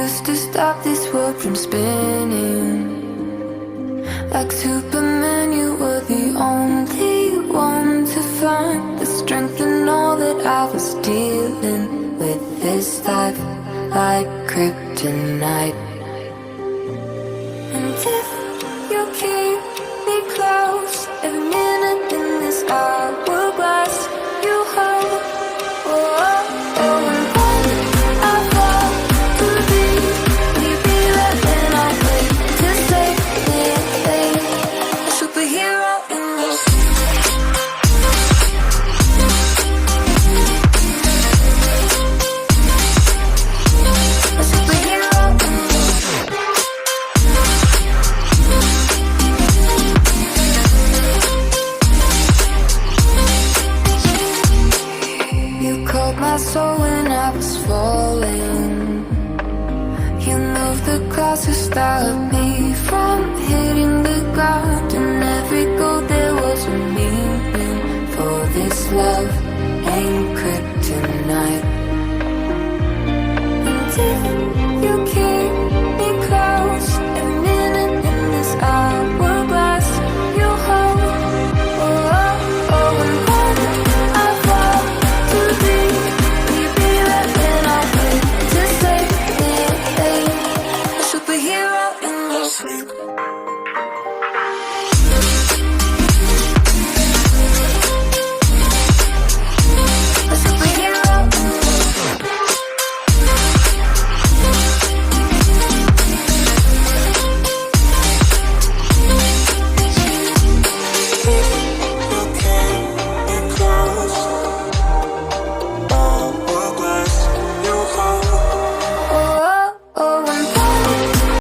used to stop this world from spinning. Like Superman, you were the only one to find the strength in all that I was dealing with this life, like kryptonite. And if you keep me close, every minute in this hourglass, you hold. Oh, oh, oh, and when I fall to leave, will you be there when I wait to save me? A superhero in me. A superhero in me. You called my soul when I was falling. You moved the clouds to stop me from hitting the ground. And every goal there was a meaning, for this love ain't kryptonite. And if